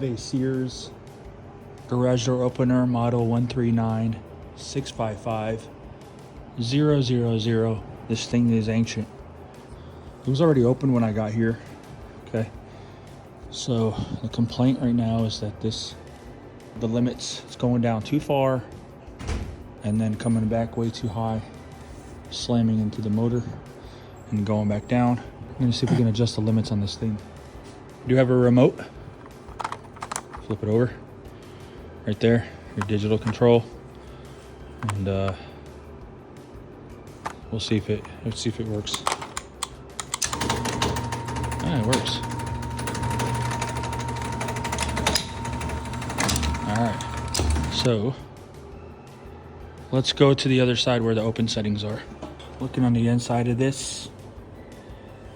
have a Sears garage door opener model 139-655-000. This thing is ancient. It was already open when I got here. Okay. So the complaint right now is that the limits, it's going down too far and then coming back way too high, slamming into the motor and going back down. I'm gonna see if we can adjust the limits on this thing. Do you have a remote? Flip it over. Right there, your digital control. And let's see if it works. Ah, it works. All right, so let's go to the other side where the open settings are. Looking on the inside of this,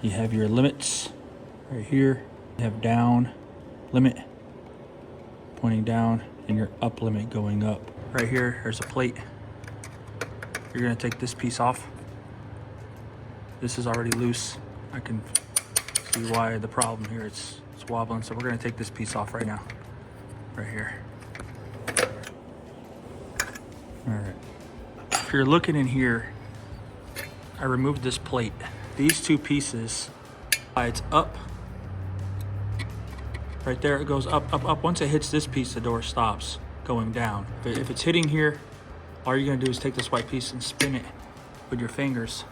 you have your limits right here. You have down limit pointing down and your up limit going up. Right here, there's a plate. You're gonna take this piece off. This is already loose. I can see why the problem here, it's wobbling. So we're gonna take this piece off right now, right here. All right, if you're looking in here, I removed this plate. These two pieces, it's up. Right there, it goes up, up, up. Once it hits this piece, the door stops going down. If it's hitting here, all you're gonna do is take this white piece and spin it with your fingers,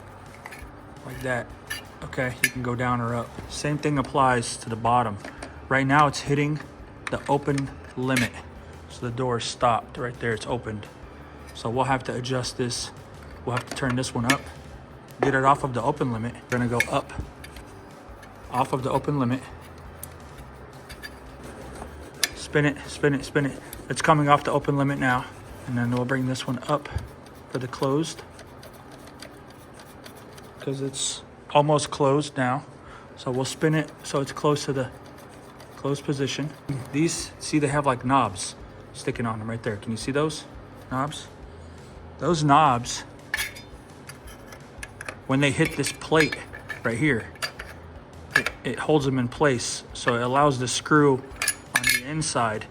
like that. Okay, you can go down or up. Same thing applies to the bottom. Right now, it's hitting the open limit. So the door is stopped right there, it's opened. So we'll have to adjust this. We'll have to turn this one up, get it off of the open limit. We're gonna go up, off of the open limit. Spin it, spin it, spin it. It's coming off the open limit now. And then we'll bring this one up for the closed, because it's almost closed now. So we'll spin it so it's close to the closed position. These, see, they have like knobs sticking on them right there. Can you see those knobs? Those knobs, when they hit this plate right here, it holds them in place. So it allows the screw on the inside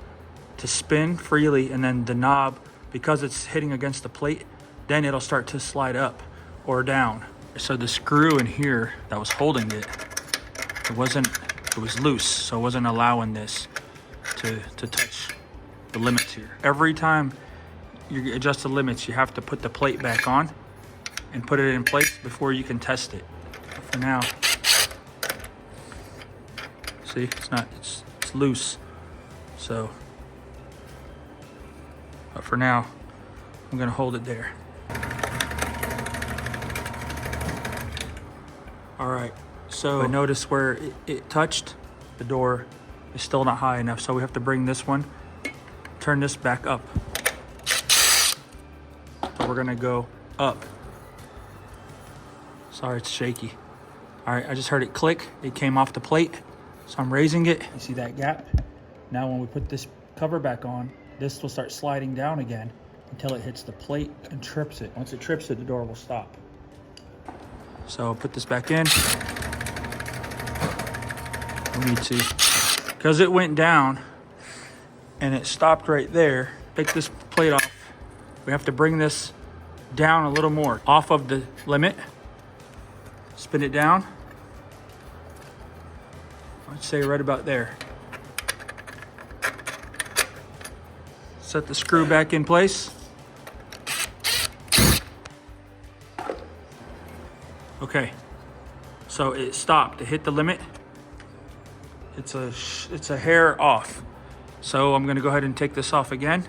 to spin freely, and then the knob, because it's hitting against the plate, then it'll start to slide up or down. So the screw in here that was holding it, it was loose, so it wasn't allowing this to touch the limits here. Every time you adjust the limits, you have to put the plate back on and put it in place before you can test it. For now, see, it's loose. So, but for now, I'm gonna hold it there. All right, so I noticed where it touched, the door is still not high enough. So we have to bring this one, turn this back up. So we're gonna go up. Sorry, it's shaky. All right, I just heard it click. It came off the plate. So I'm raising it. You see that gap? Now when we put this cover back on, this will start sliding down again until it hits the plate and trips it. Once it trips it, the door will stop. So I'll put this back in. We need to, because it went down and it stopped right there, take this plate off. We have to bring this down a little more, off of the limit. Spin it down. I'd say right about there. Set the screw back in place. Okay, so it stopped. It hit the limit. It's a hair off. So I'm gonna go ahead and take this off again.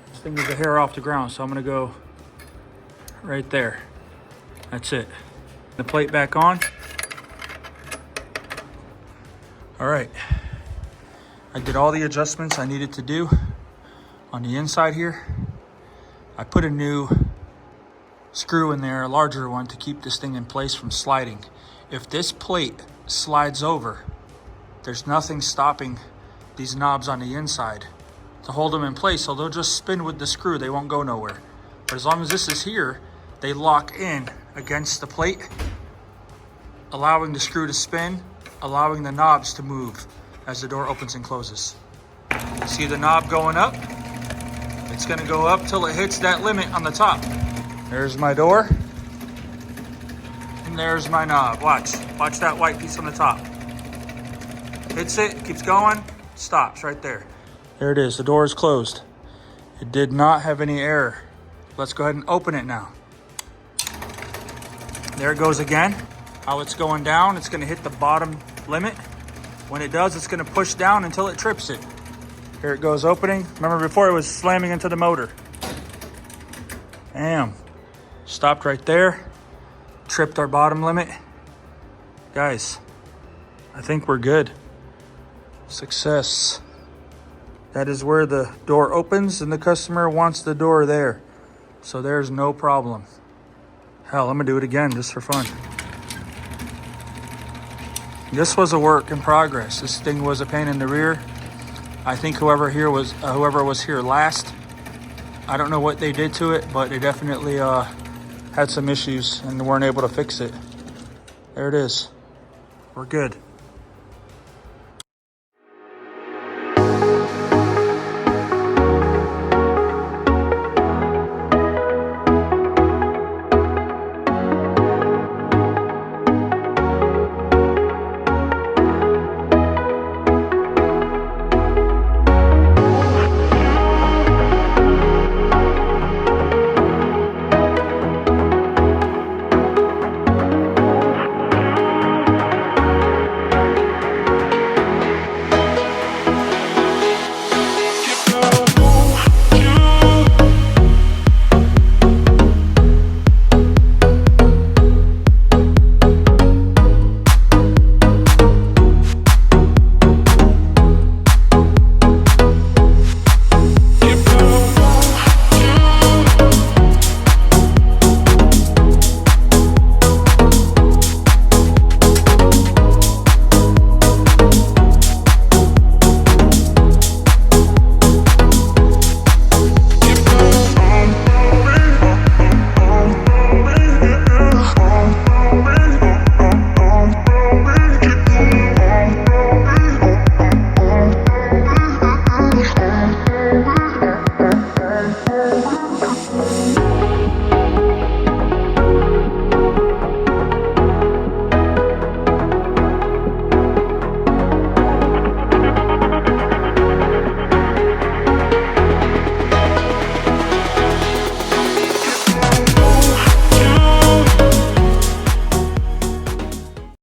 This thing is a hair off the ground, so I'm gonna go right there. That's it. The plate back on. All right. I did all the adjustments I needed to do on the inside here. I put a new screw in there, a larger one, to keep this thing in place from sliding. If this plate slides over, there's nothing stopping these knobs on the inside to hold them in place, so they'll just spin with the screw. They won't go nowhere. But as long as this is here, they lock in against the plate, allowing the screw to spin allowing the knobs to move as the door opens and closes. See the knob going up? It's gonna go up till it hits that limit on the top. There's my door. And there's my knob. Watch that white piece on the top. Hits it, keeps going, stops right there. There it is, the door is closed. It did not have any error. Let's go ahead and open it now. There it goes again. How it's going down, it's gonna hit the bottom limit. When it does, it's gonna push down until it trips it. Here it goes opening. Remember before it was slamming into the motor. Bam. Stopped right there. Tripped our bottom limit. Guys, I think we're good. Success. That is where the door opens and the customer wants the door there. So there's no problem. Hell, I'm gonna do it again just for fun. This was a work in progress. This thing was a pain in the rear. I think whoever was here last, I don't know what they did to it, but they definitely had some issues and weren't able to fix it. There it is. We're good.